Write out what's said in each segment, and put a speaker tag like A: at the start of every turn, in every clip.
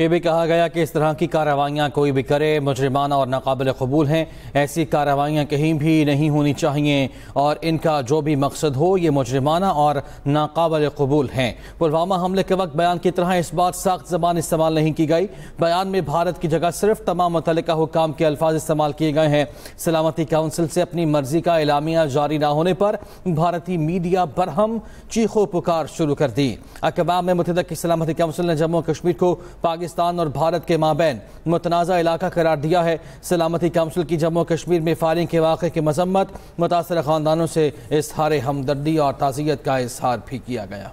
A: یہ بھی کہا گیا کہ اس طرح کی کارروائیاں کوئی بھی کرے مجرمانہ اور ناقابل قبول ہیں، ایسی کارروائیاں کہیں بھی نہیں ہونی چاہیے اور ان کا جو بھی مقصد ہو یہ مجرمانہ اور ناقابل قبول ہیں۔ پلوامہ حملے کے وقت بیان کی طرح اس بار سخت زبان استعمال نہیں کی گئی، بیان میں بھارت کی جگہ صرف تمام متعلقہ حکام کے الفاظ استعمال کیے گئے ہیں۔ سلامتی کونسل سے اپنی مرضی کا اعلامیہ جاری نہ ہونے پر بھارتی میڈیا برہم چیخو پکار شروع کر دی۔ اقوام متحدہ کی سلامتی کونسل نے جموں کشمیر کو پاکستان اور بھارت کے مابین متنازع علاقہ قرار دیا ہے۔ سلامتی کونسل کی جموں کشمیر میں فائرنگ کے واقعے کی مذمت، متاثرہ خاندانوں سے اظہار ہمدردی اور تعزیت کا اظہار بھی کیا گیا۔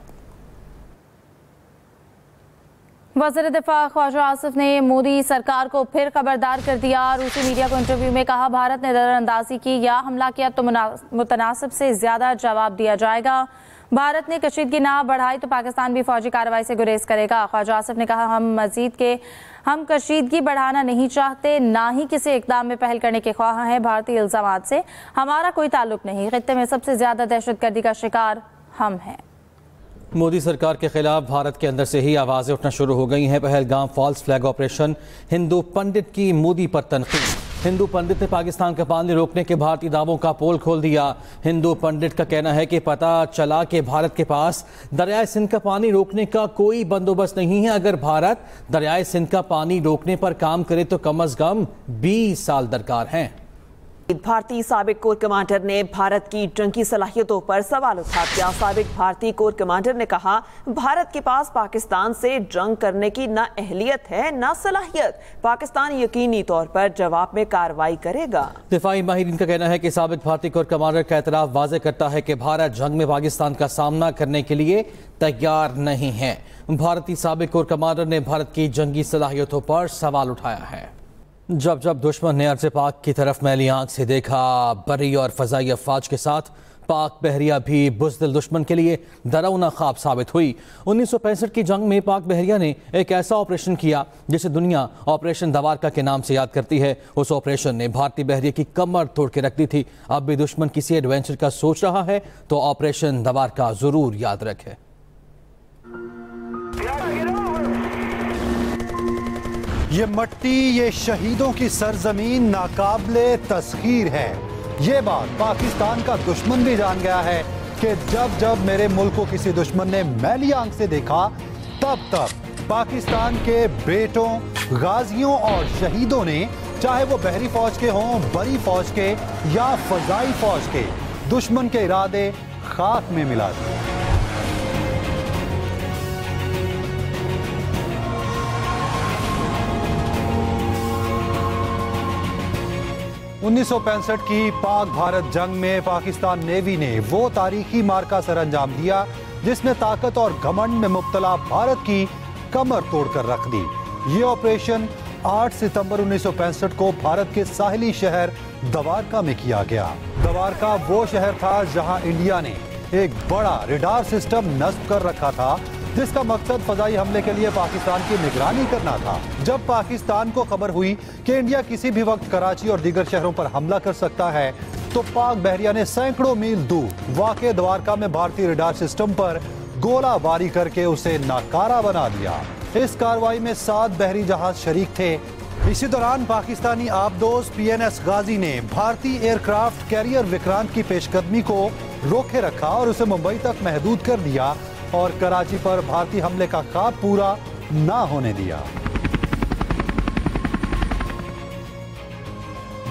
B: وزیر دفاع خواجہ آصف نے مودی سرکار کو پھر خبردار کر دیا۔ روسی میڈیا کو انٹرویو میں کہا بھارت نے نظر اندازی کی یا حملہ کیا تو متناسب سے زیادہ جواب دیا جائے گا۔ بھارت نے کشیدگی نہ بڑھائی تو پاکستان بھی فوجی کارروائی سے گریز کرے گا۔ خواجہ آصف نے کہا ہم کشیدگی بڑھانا نہیں چاہتے، نہ ہی کسی اقدام میں پہل کرنے کے خواہاں ہیں۔ بھارتی الزامات سے ہمارا کوئی تعلق نہیں، خطے میں سب سے زیادہ دہشت گردی کا شکار ہم ہیں۔
A: مودی سرکار کے خلاف بھارت کے اندر سے ہی آوازیں اٹھنا شروع ہو گئی ہیں۔ پہلگام فالس فلیگ آپریشن، ہندو پنڈت کی مودی پر تنقید۔ ہندو پنڈت نے پاکستان کا پانی روکنے کے بھارتی دعووں کا پول کھول دیا۔ ہندو پنڈت کا کہنا ہے کہ پتہ چلا کہ بھارت کے پاس دریائے سندھ کا پانی روکنے کا کوئی بندوبست نہیں ہے۔ اگر بھارت دریائے سندھ کا پانی روکنے پر کام کرے تو کم از کم 20 سال درکار ہیں۔
C: بھارتی سابق کور کمانڈر نے بھارت کی جنگی صلاحیتوں پر سوال اٹھا دیا۔ سابق بھارتی کور کمانڈر نے کہا بھارت کے پاس پاکستان سے جنگ کرنے کی نہ اہلیت ہے نہ صلاحیت، پاکستان یقینی طور پر جواب میں کارروائی کرے گا۔
A: دفاعی ماہرین کا کہنا ہے کہ سابق بھارتی کور کمانڈر کا اعتراف واضح کرتا ہے کہ بھارت جنگ میں پاکستان کا سامنا کرنے کے لیے تیار نہیں ہے۔ بھارتی سابق کور کمانڈر نے بھارت کی جنگی صلاحیتوں پر سوال اٹھایا ہے۔ جب دشمن نے ارض پاک کی طرف میلی آنکھ سے دیکھا، بری اور فضائی افواج کے ساتھ پاک بحریہ بھی بزدل دشمن کے لیے ڈراؤنا خواب ثابت ہوئی۔ 1965 کی جنگ میں پاک بحریہ نے ایک ایسا آپریشن کیا جسے دنیا آپریشن دوارکا کے نام سے یاد کرتی ہے۔ اس آپریشن نے بھارتی بحریہ کی کمر توڑ کے رکھ دی تھی۔ اب بھی دشمن کسی ایڈونچر کا سوچ رہا ہے تو آپریشن دوارکا ضرور یاد رکھے۔
D: یہ مٹی، یہ شہیدوں کی سرزمین ناقابل تسخیر ہے۔ یہ بات پاکستان کا دشمن بھی جان گیا ہے کہ جب میرے ملک کو کسی دشمن نے میلی آنکھ سے دیکھا تب پاکستان کے بیٹوں، غازیوں اور شہیدوں نے، چاہے وہ بحری فوج کے ہوں، بری فوج کے یا فضائی فوج کے، دشمن کے ارادے خاک میں ملا دیے۔ 1965 کی پاک بھارت جنگ میں پاکستان نیوی نے وہ تاریخی مارکا سر انجام دیا جس نے طاقت اور گھمنڈ میں مبتلا بھارت کی کمر توڑ کر رکھ دی۔ یہ آپریشن 8 ستمبر 1965 کو بھارت کے ساحلی شہر دوارکا میں کیا گیا۔ دوارکا وہ شہر تھا جہاں انڈیا نے ایک بڑا ریڈار سسٹم نصب کر رکھا تھا جس کا مقصد فضائی حملے کے لیے پاکستان کی نگرانی کرنا تھا۔ جب پاکستان کو خبر ہوئی کہ انڈیا کسی بھی وقت کراچی اور دیگر شہروں پر حملہ کر سکتا ہے تو پاک بحریہ نے سینکڑوں میل دور واقع دوارکا میں بھارتی ریڈار سسٹم پر گولہ باری کر کے اسے ناکارہ بنا دیا۔ اس کارروائی میں 7 بحری جہاز شریک تھے۔ اسی دوران پاکستانی آبدوز PNS غازی نے بھارتی ایئر کرافٹ کیریئر وکرانت کی پیش قدمی کو روکے رکھا اور اسے ممبئی تک محدود کر دیا اور کراچی پر بھارتی حملے کا خواب پورا نہ ہونے دیا۔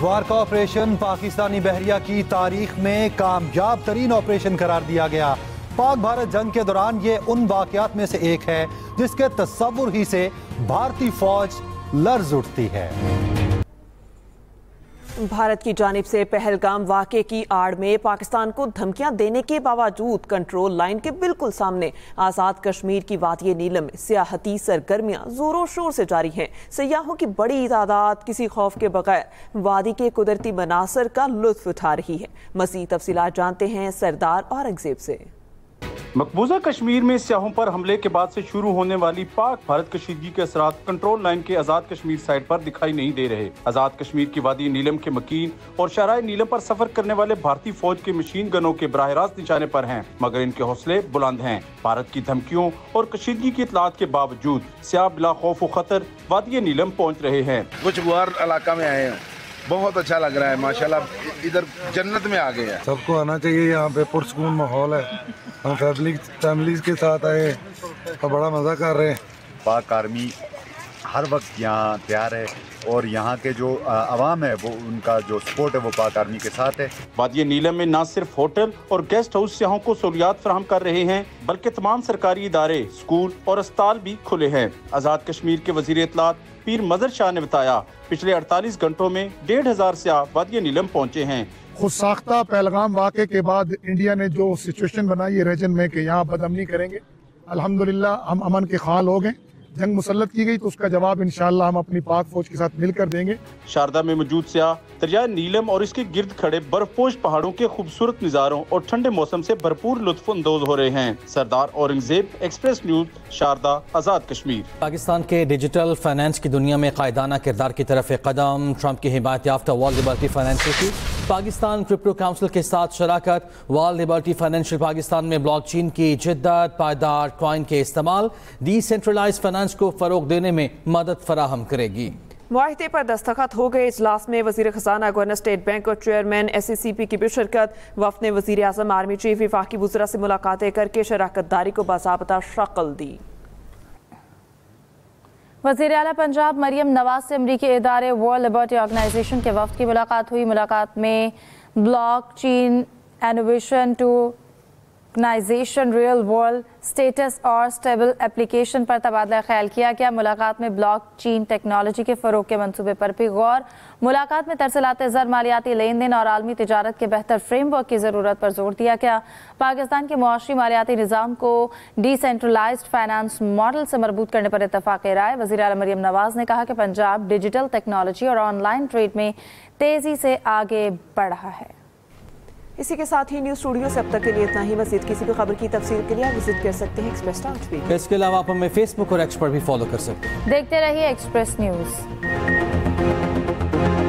D: دوارکا آپریشن پاکستانی بحریہ کی تاریخ میں کامیاب ترین آپریشن قرار دیا گیا۔ پاک بھارت جنگ کے دوران یہ ان واقعات میں سے ایک ہے جس کے تصور ہی سے بھارتی فوج لرز اٹھتی ہے۔
C: بھارت کی جانب سے پہلگام واقعے کی آڑ میں پاکستان کو دھمکیاں دینے کے باوجود کنٹرول لائن کے بالکل سامنے آزاد کشمیر کی وادی نیلم میں سیاحتی سرگرمیاں زور و شور سے جاری ہیں۔ سیاحوں کی بڑی تعداد کسی خوف کے بغیر وادی کے قدرتی مناظر کا لطف اٹھا رہی ہے۔ مزید تفصیلات جانتے ہیں سردار اورنگزیب سے۔
E: مقبوضہ کشمیر میں سیاحوں پر حملے کے بعد سے شروع ہونے والی پاک بھارت کشیدگی کے اثرات کنٹرول لائن کے آزاد کشمیر سائٹ پر دکھائی نہیں دے رہے۔ آزاد کشمیر کی وادی نیلم کے مکین اور شاہراہ نیلم پر سفر کرنے والے بھارتی فوج کے مشین گنوں کے براہ راست نشانے پر ہیں، مگر ان کے حوصلے بلند ہیں۔ بھارت کی دھمکیوں اور کشیدگی کی اطلاعات کے باوجود سیاح بلا خوف و خطر وادی نیلم پہنچ رہے ہیں۔
F: کچھ غار علاقہ میں آئے ہیں، بہت اچھا لگ رہا ہے، ماشاءاللہ ادھر جنت میں آ گئے ہیں۔
G: سب کو آنا چاہیے، یہاں پہ پرسکون ماحول ہے، ہم فیملیز کے ساتھ آئے اور بڑا مزہ کر رہے ہیں۔
H: پاک آرمی ہر وقت یہاں تیار ہے اور یہاں کے جو عوام ہے وہ ان کا جو سپورٹ ہے وہ پاک آرمی کے ساتھ ہے۔
E: وادی نیلم میں نہ صرف ہوٹل اور گیسٹ ہاؤس سیاحوں کو سہولیات فراہم کر رہے ہیں بلکہ تمام سرکاری ادارے، اسکول اور اسپتال بھی کھلے ہیں۔ آزاد کشمیر کے وزیر اطلاعات پیر مظہر شاہ نے بتایا پچھلے 48 گھنٹوں میں 1500 سیاح وادی نیلم پہنچے ہیں۔
G: خود ساختہ پہلگام واقعے کے بعد انڈیا نے جو سچویشن بنائی ہے ریجن میں کہ یہاں بدامنی کریں گے، الحمدللہ ہم امن کے خال ہو گئے۔ جنگ مسلط کی گئی تو اس کا جواب انشاءاللہ ہم اپنی پاک فوج کے ساتھ مل کر دیں گے۔ شاردا میں موجود سیاح دریائے نیلم اور اس کے گرد کھڑے برف پوش پہاڑوں کے خوبصورت نظاروں اور ٹھنڈے موسم سے بھرپور لطف اندوز ہو رہے ہیں۔ سردار اورنگزیب، ایکسپریس نیوز، شاردا، آزاد کشمیر۔
A: پاکستان کے ڈیجیٹل فائنانس کی دنیا میں قائدانہ کردار کی طرف ایک قدم، ٹرمپ کی حمایت یافتہ ورلڈ لبرٹی فائنینشل کی پاکستان کرپٹو کونسل کے ساتھ شراکت۔ ورلڈ لبرٹی فائنینشل پاکستان میں بلاک چین کی جدت، پائیدار کوائن کے استعمال، ڈی سینٹرلائز فائنانس کو فروغ دینے میں مدد فراہم کرے گی۔
C: معاہدے پر دستخط ہو گئے۔ اجلاس میں وزیر خزانہ، گورنر اسٹیٹ بینک اور چیئرمین SCCP کی بھی شرکت۔ وفد نے وزیر اعظم، آرمی چیف، وفاقی وزراء سے ملاقاتیں کر کے شراکت داری کو باضابطہ شکل دی۔
B: وزیر اعلیٰ پنجاب مریم نواز سے امریکی ادارے ورلڈ لبرٹی آرگنائزیشن کے وفد کی ملاقات ہوئی۔ ملاقات میں blockchain innovation tokenization, real world assets اور اسٹیبل اپلیکیشن پر تبادلہ خیال کیا گیا۔ ملاقات میں بلاک چین ٹیکنالوجی کے فروغ کے منصوبے پر بھی غور۔ ملاقات میں ترسیلات زر، مالیاتی لین دین اور عالمی تجارت کے بہتر فریم ورک کی ضرورت پر زور دیا گیا۔ پاکستان کے معاشی مالیاتی نظام کو ڈی سینٹرلائزڈ فائنانس ماڈل سے مربوط کرنے پر اتفاق رائے۔ وزیر اعلیٰ مریم نواز نے کہا کہ پنجاب ڈیجیٹل ٹیکنالوجی اور آن لائن ٹریڈ میں تیزی سے آگے بڑھ رہا ہے۔
C: اسی کے ساتھ ہی نیوز اسٹوڈیو سے اب تک کے لیے اتنا ہی۔ مزید کسی بھی خبر کی تفصیل کے لیے آپ وزٹ کر سکتے ہیں ایکسپریس ٹاؤن پہ۔
A: اس کے علاوہ آپ ہمیں فیس بک اور ایکس پر بھی فالو کر سکتے ہیں۔
B: دیکھتے رہیے ایکسپریس نیوز۔